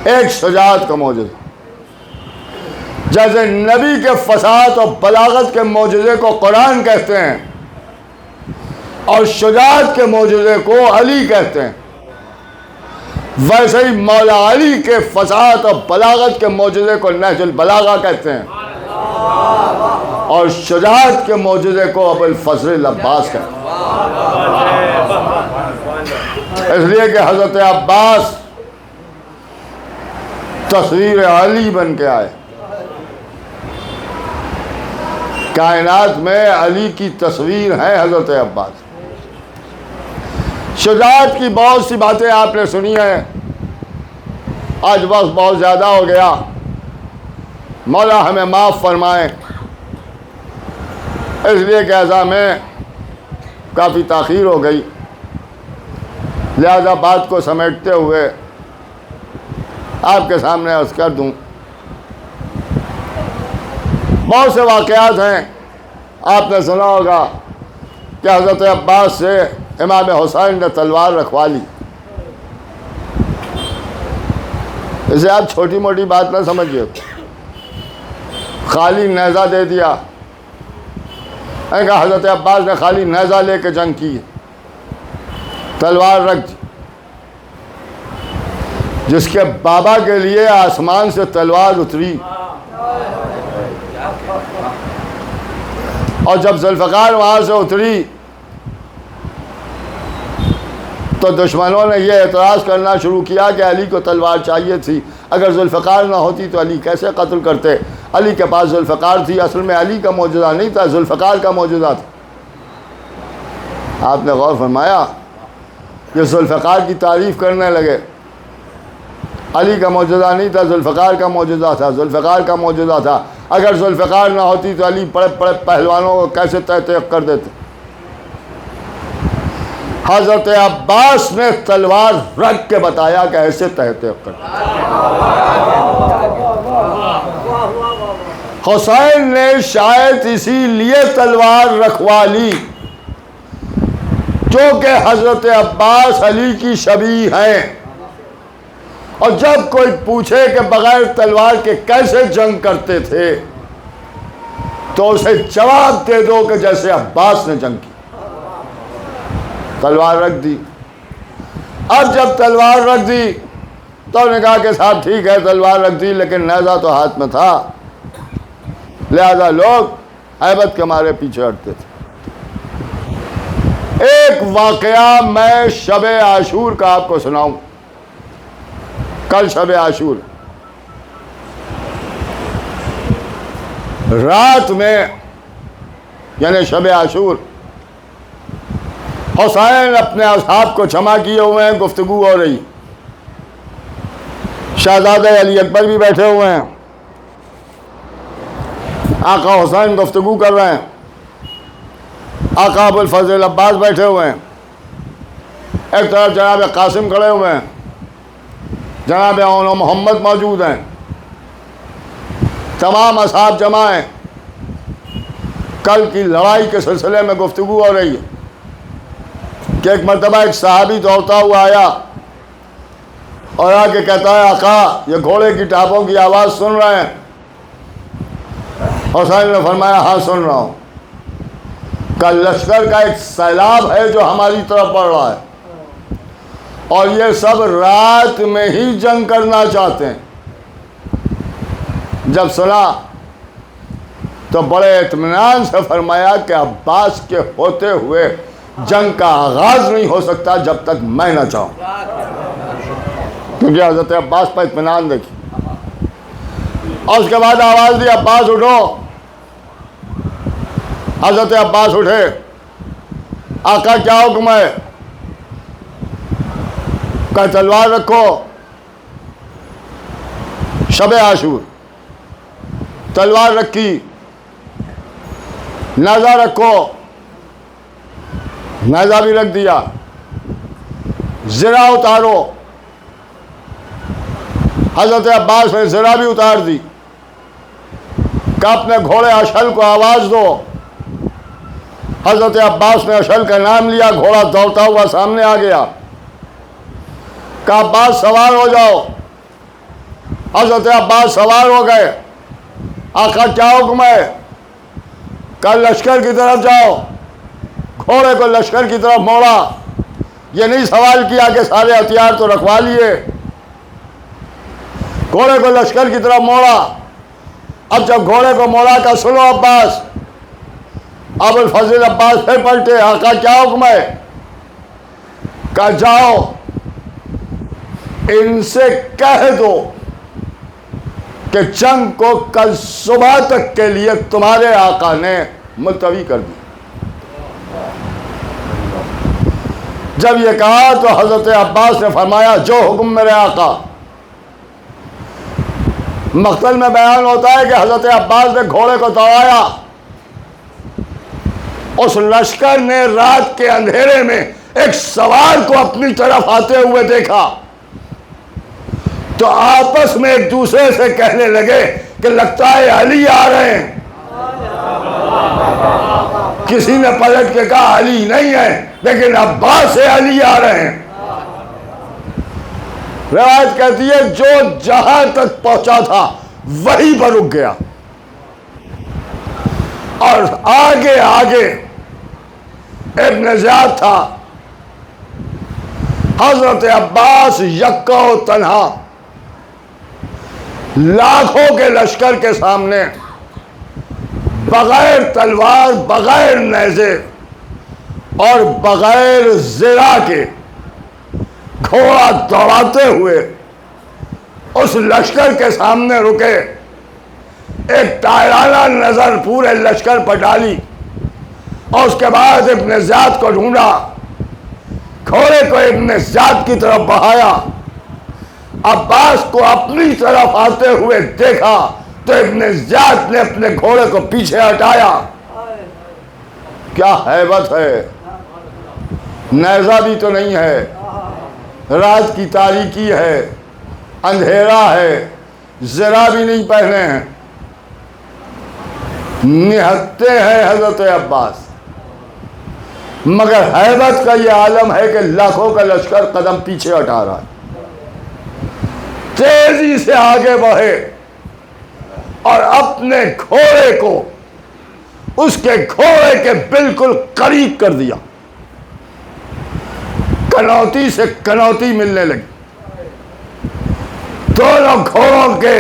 ایک شجاعت کا معجزہ. جیسے نبی کے فصاحت اور بلاغت کے معجزے کو قرآن کہتے ہیں اور شجاعت کے معجزے کو علی کہتے ہیں، ویسے ہی مولا علی کے فصاحت اور بلاغت کے معجزے کو نہج البلاغہ کہتے ہیں اور شجاعت کے معجزے کو ابو الفضل العباس کہتے ہیں. اس لیے کہ حضرت عباس تصویر علی بن کے آئے. کائنات میں علی کی تصویر ہے حضرت عباس. شجاعت کی بہت سی باتیں آپ نے سنی ہیں. آج وقت بہت زیادہ ہو گیا، مولا ہمیں معاف فرمائیں. اس لیے کہ ایسا میں کافی تاخیر ہو گئی، لہذا بات کو سمیٹتے ہوئے آپ کے سامنے عرض کر دوں. بہت سے واقعات ہیں. آپ نے سنا ہوگا کہ حضرت عباس سے امام حسین نے تلوار رکھوا لی. اسے آپ چھوٹی موٹی بات نہ سمجھیے، خالی نیزہ دے دیا. کہا حضرت عباس نے خالی نیزہ لے کے جنگ کی، تلوار رکھ دی. جس کے بابا کے لیے آسمان سے تلوار اتری اور جب ذوالفقار وہاں سے اتری تو دشمنوں نے یہ اعتراض کرنا شروع کیا کہ علی کو تلوار چاہیے تھی. اگر ذوالفقار نہ ہوتی تو علی کیسے قتل کرتے؟ علی کے پاس ذوالفقار تھی. اصل میں علی کا معجزہ نہیں تھا، ذوالفقار کا معجزہ تھا. آپ نے غور فرمایا؟ یہ ذوالفقار کی تعریف کرنے لگے. علی کا معجزہ نہیں تھا، ذوالفقار کا معجزہ تھا. ذوالفقار کا معجزہ تھا. اگر ذوالفقار نہ ہوتی تو علی بڑے بڑے پہلوانوں کو کیسے تحقیق کر دیتے؟ حضرت عباس نے تلوار رکھ کے بتایا کہ ایسے تحقیق کرتے. حسین نے شاید اسی لیے تلوار رکھوا لی کیونکہ حضرت عباس علی کی شبیہ ہیں. اور جب کوئی پوچھے کہ بغیر تلوار کے کیسے جنگ کرتے تھے تو اسے جواب دے دو کہ جیسے عباس نے جنگ کی، تلوار رکھ دی۔ اب جب تلوار رکھ دی تو انہوں نے کہا کہ صاحب ٹھیک ہے تلوار رکھ دی لیکن نیزہ تو ہاتھ میں تھا، لہذا لوگ ہیبت کے مارے پیچھے ہٹتے تھے۔ ایک واقعہ میں شب عاشور کا آپ کو سناؤں۔ کل شب عاشور، رات میں یعنی شب عاشور، حسین اپنے اصحاب کو جمع کیے ہوئے ہیں، گفتگو ہو رہی، شہزادہ علی اکبر بھی بیٹھے ہوئے ہیں، آقا حسین گفتگو کر رہے ہیں، آقا ابو الفضل عباس بیٹھے ہوئے ہیں، ایک طرف جناب قاسم کھڑے ہوئے ہیں، جناب اون محمد موجود ہیں، تمام اصحاب جمع ہیں۔ کل کی لڑائی کے سلسلے میں گفتگو ہو رہی ہے کہ ایک مرتبہ ایک صحابی دوڑتا ہوا آیا اور آ کے کہتا ہے آقا یہ گھوڑے کی ٹاپوں کی آواز سن رہے ہیں؟ حسین نے فرمایا ہاں سن رہا ہوں۔ کا لشکر کا ایک سیلاب ہے جو ہماری طرف بڑھ رہا ہے اور یہ سب رات میں ہی جنگ کرنا چاہتے ہیں۔ جب سنا تو بڑے اطمینان سے فرمایا کہ عباس کے ہوتے ہوئے جنگ کا آغاز نہیں ہو سکتا جب تک میں نہ چاہوں، کیونکہ حضرت عباس پر اطمینان دیکھی۔ اور اس کے بعد آواز دی عباس اٹھو۔ حضرت عباس اٹھے، آقا کیا حکم ہے؟ کہ تلوار رکھو، شب عاشور، تلوار رکھی، نیزہ رکھو، نیزہ بھی رکھ دیا، زرہ اتارو، حضرت عباس نے زرہ بھی اتار دی، کہ اپنے گھوڑے اشل کو آواز دو۔ حضرت عباس نے اشل کا نام لیا، گھوڑا دوڑتا ہوا سامنے آ گیا، کہ عباس سوار ہو جاؤ۔ حضرت عباس سوار ہو گئے۔ آقا کیا حکم ہے؟ کہ لشکر کی طرف جاؤ۔ گھوڑے کو لشکر کی طرف موڑا، یہ نہیں سوال کیا کہ سارے ہتھیار تو رکھوا لیے، گھوڑے کو لشکر کی طرف موڑا۔ اب جب گھوڑے کو موڑا کہ سنو عباس، ابو الفضل عباس پھر پلٹے، آقا کیا حکم ہے؟ کہ جاؤ ان سے کہہ دو کہ جنگ کو کل صبح تک کے لیے تمہارے آقا نے ملتوی کر دی۔ جب یہ کہا تو حضرت عباس نے فرمایا جو حکم میرے آقا۔ مقتل میں بیان ہوتا ہے کہ حضرت عباس نے گھوڑے کو دوڑایا، اس لشکر نے رات کے اندھیرے میں ایک سوار کو اپنی طرف آتے ہوئے دیکھا تو آپس میں ایک دوسرے سے کہنے لگے کہ لگتا ہے علی آ رہے ہیں۔ کسی نے پلٹ کے کہا علی نہیں ہے لیکن عباس سے علی آ رہے ہیں۔ روایت کہتی ہے جو جہاں تک پہنچا تھا وہیں پر رک گیا، اور آگے آگے ابن زیاد تھا۔ حضرت عباس یکا و تنہا لاکھوں کے لشکر کے سامنے بغیر تلوار، بغیر نیزے اور بغیر زرہ کے گھوڑا دوڑاتے ہوئے اس لشکر کے سامنے رکے، ایک تائرانہ نظر پورے لشکر پر ڈالی اور اس کے بعد ابن زیاد کو ڈھونڈا، گھوڑے کو ابن زیاد کی طرف بڑھایا، عباس کو اپنی طرف آتے ہوئے دیکھا تو ابن زیاد نے اپنے گھوڑے کو پیچھے ہٹایا۔ کیا ہیبت ہے! نیزہ بھی تو نہیں ہے، رات کی تاریکی ہے، اندھیرا ہے، زرہ بھی نہیں پہنے ہیں، نہتے ہیں حضرت عباس، مگر ہیبت کا یہ عالم ہے کہ لاکھوں کا لشکر قدم پیچھے ہٹا رہا ہے۔ تیزی سے آگے بڑھے اور اپنے گھوڑے کو اس کے گھوڑے کے بالکل قریب کر دیا. کنوتی سے کنوتی ملنے لگی. دونوں گھوڑوں کے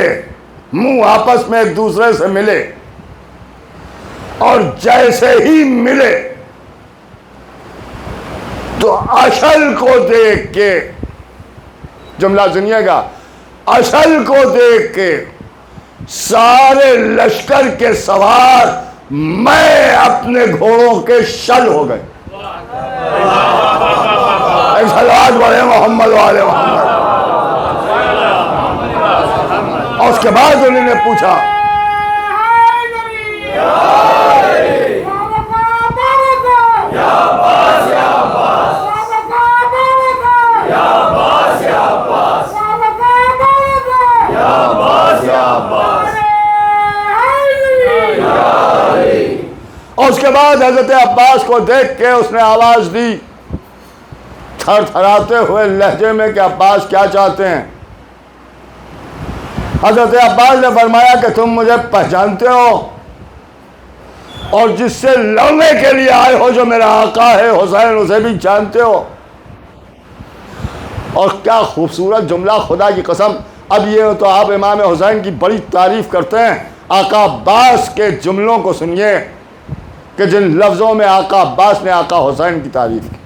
منہ آپس میں ایک دوسرے سے ملے اور جیسے ہی ملے تو اشل کو دیکھ کے، جملہ سنیے گا، اشل کو دیکھ کے سارے لشکر کے سوار میں اپنے گھوڑوں کے شل ہو گئے. ایک صلوات پڑھیں محمد والے محمد. اور اس کے بعد انہوں نے پوچھا اور اس کے بعد حضرت عباس کو دیکھ کے اس نے آواز دی تھر تھراتے ہوئے لہجے میں کہ عباس کیا چاہتے ہیں؟ حضرت عباس نے فرمایا کہ تم مجھے پہچانتے ہو اور جس سے لڑنے کے لیے آئے ہو جو میرا آقا ہے حسین، اسے بھی جانتے ہو. اور کیا خوبصورت جملہ، خدا کی قسم. اب یہ تو آپ امام حسین کی بڑی تعریف کرتے ہیں، آقا عباس کے جملوں کو سنیے کہ جن لفظوں میں آقا عباس نے آقا حسین کی تعریف کی.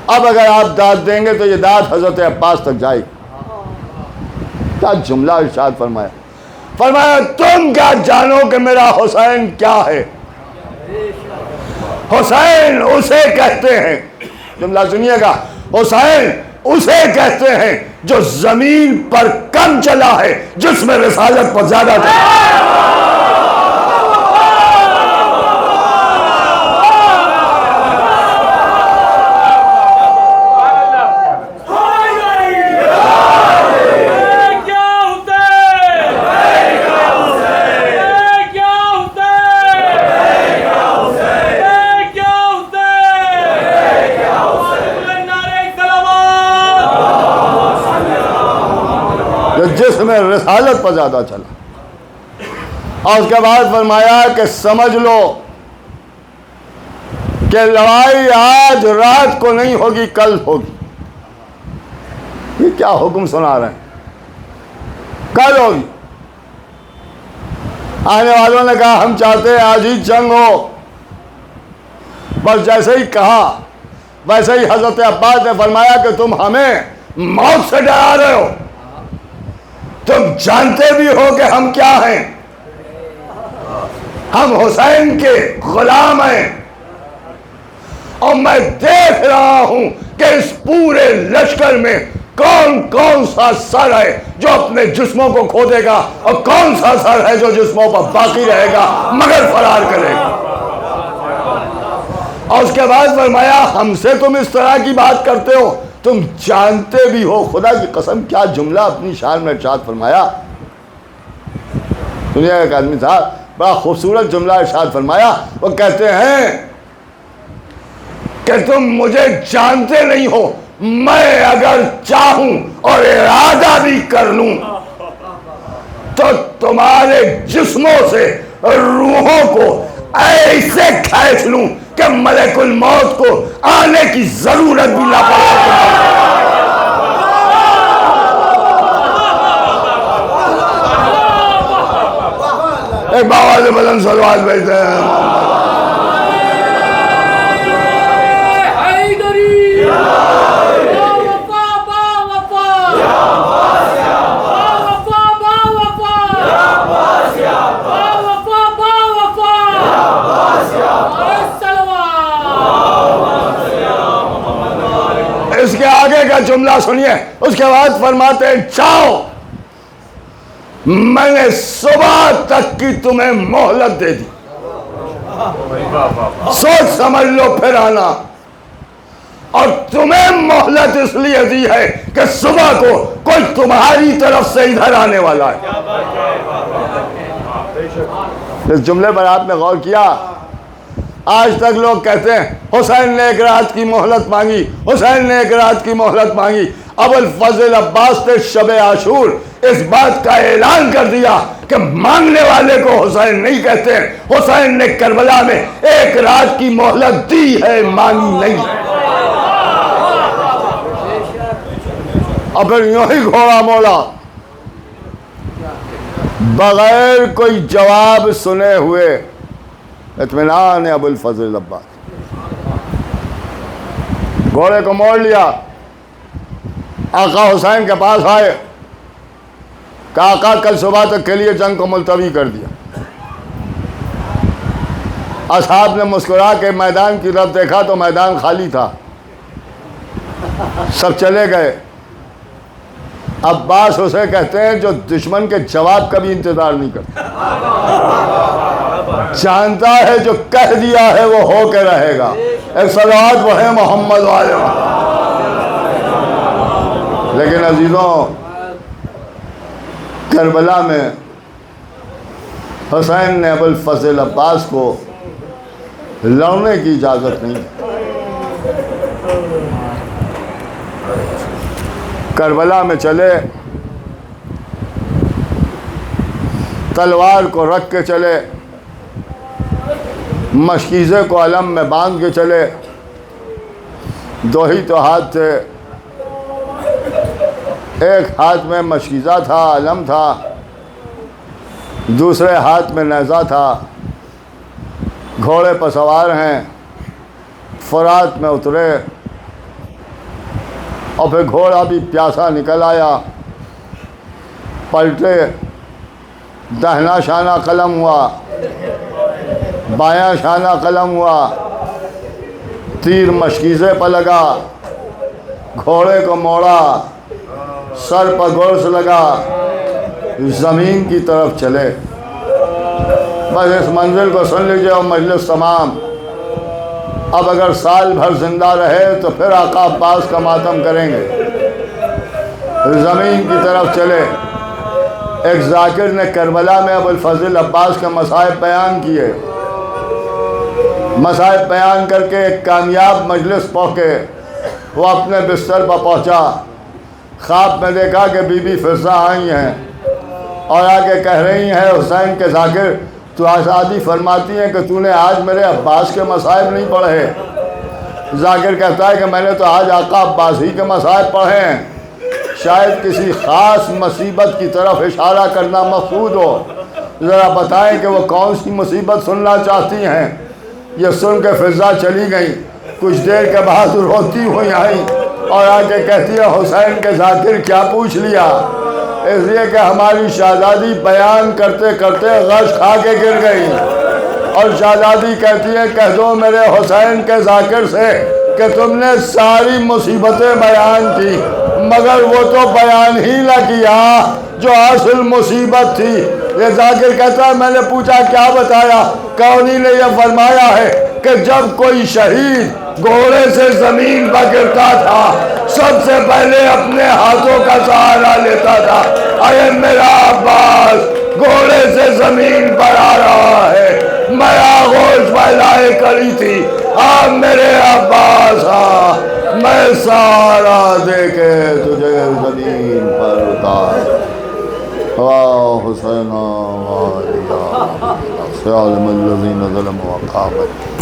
اب اگر آپ داد دیں گے تو یہ داد حضرت عباس تک جائے گی. کیا جملہ ارشاد فرمایا، فرمایا تم کیا جانو کہ میرا حسین کیا ہے؟ حسین اسے کہتے ہیں، جملہ سنیے گا، حسین اسے کہتے ہیں جو زمین پر کم چلا ہے، جس میں رسالت پر زیادہ چلا. جس میں رسالت پر زیادہ چلا. اور اس کے بعد فرمایا کہ سمجھ لو کہ لڑائی آج رات کو نہیں ہوگی، کل ہوگی. یہ کیا حکم سنا رہے ہیں؟ کل ہوگی. آنے والوں نے کہا ہم چاہتے ہیں آج ہی جنگ ہو. بس جیسے ہی کہا ویسے ہی حضرت عباس نے فرمایا کہ تم ہمیں موت سے ڈرا رہے ہو، تم جانتے بھی ہو کہ ہم کیا ہیں، ہم حسین کے غلام ہیں. اور میں دیکھ رہا ہوں کہ اس پورے لشکر میں کون کون سا سر ہے جو اپنے جسموں کو کھو دے گا اور کون سا سر ہے جو جسموں پر باقی رہے گا مگر فرار کرے گا. اور اس کے بعد فرمایا ہم سے تم اس طرح کی بات کرتے ہو، تم جانتے بھی ہو. خدا کی قسم کیا جملہ اپنی شان میں ارشاد فرمایا. سنیے ایک آدمی صاحب بڑا خوبصورت جملہ ارشاد فرمایا. وہ کہتے ہیں کہ تم مجھے جانتے نہیں ہو، میں اگر چاہوں اور ارادہ بھی کر لوں تو تمہارے جسموں سے روحوں کو ایسے کھینچ لوں کہ ملک الموت کو آنے کی ضرورت بھی نہ پڑے. ایک بابا سے بلند صلوات بھیجتے ہیں. اس کے آگے کا جملہ سنیے. اس کے بعد فرماتے ہیں جاؤ، میں نے صبح تک کی تمہیں مہلت دے دی، سوچ سمجھ لو پھر آنا. اور تمہیں مہلت اس لیے دی ہے کہ صبح کو کوئی تمہاری طرف سے ادھر آنے والا ہے. اس جملے پر آپ نے غور کیا آج تک لوگ کہتے ہیں حسین نے ایک رات کی مہلت مانگی، حسین نے ایک رات کی مہلت مانگی۔ ابو الفضل عباس نے شب عاشور اس بات کا اعلان کر دیا کہ مانگنے والے کو حسین نہیں کہتے، حسین نے کربلا میں ایک رات کی مہلت دی ہے، مانگی نہیں۔ اور پھر یوں ہی گھوڑا موڑا، بغیر کوئی جواب سنے ہوئے اطمینان ابو الفضل عباس، گھوڑے کو موڑ لیا، آقا حسین کے پاس آئے کہ آقا کل صبح تک کے لیے جنگ کو ملتوی کر دیا۔ اصحاب نے مسکرا کے میدان کی طرف دیکھا تو میدان خالی تھا، سب چلے گئے۔ عباس اسے کہتے ہیں جو دشمن کے جواب کا بھی انتظار نہیں کرتا، جانتا ہے جو کہہ دیا ہے وہ ہو کے رہے گا۔ ایک صلوات وہ ہے محمد والے۔ لیکن عزیزوں، کربلا میں حسین نے ابو الفضل عباس کو لڑنے کی اجازت نہیں دی۔ کربلا میں چلے، تلوار کو رکھ کے چلے، مشکیزے کو علم میں باندھ کے چلے، دو ہی تو ہاتھ تھے، ایک ہاتھ میں مشکیزہ تھا، علم تھا، دوسرے ہاتھ میں نیزہ تھا، گھوڑے پر سوار ہیں، فرات میں اترے، اور پھر گھوڑا بھی پیاسا نکل آیا، پلٹے، دہنا شانہ قلم ہوا، بایاں شانہ قلم ہوا، تیر مشکیزے پر لگا، گھوڑے کو موڑا، سر پر گرز لگا، زمین کی طرف چلے۔ بس اس منزل کو سن لیجئے اور مجلس تمام۔ اب اگر سال بھر زندہ رہے تو پھر آقا عباس کا ماتم کریں گے۔ زمین کی طرف چلے۔ ایک ذاکر نے کربلا میں ابو الفضل عباس کے مصائب بیان کیے، مصائب بیان کر کے ایک کامیاب مجلس پہنچے۔ وہ اپنے بستر پر پہنچا، خواب میں دیکھا کہ بی بی فضہ آئی ہیں اور آگے کہہ رہی ہیں حسین کے ذاکر تو آزادی فرماتی ہیں کہ تو نے آج میرے عباس کے مصائب نہیں پڑھے۔ ذاکر کہتا ہے کہ میں نے تو آج آقا عباس ہی کے مصائب پڑھے ہیں، شاید کسی خاص مصیبت کی طرف اشارہ کرنا مقصود ہو، ذرا بتائیں کہ وہ کون سی مصیبت سننا چاہتی ہیں۔ یہ سن کے فضہ چلی گئی، کچھ دیر کے بعد روتی ہوئی آئی اور آگے کہتی ہے حسین کے ذاکر کیا پوچھ لیا؟ اس لیے کہ ہماری شہزادی بیان کرتے کرتے غش کھا کے گر گئی، اور شہزادی کہتی ہے کہہ دو میرے حسین کے ذاکر سے کہ تم نے ساری مصیبتیں بیان کی مگر وہ تو بیان ہی نہ کیا جو اصل مصیبت تھی۔ یہ ذاکر کہتا ہے میں نے پوچھا کیا بتایا؟ کہ انہی نے یہ فرمایا ہے کہ جب کوئی شہید گھوڑے سے زمین پر گرتا تھا سب سے پہلے اپنے ہاتھوں کا سہارا لیتا تھا۔ اے میرا عباس گھوڑے سے زمین پر آ رہا ہے، میں آغوش پھیلائے کری تھی، آ میرے عباس آ، میں سہارا دے کے تجھے زمین پر اتار۔ حسین سیالم الذین ظلموا وقامت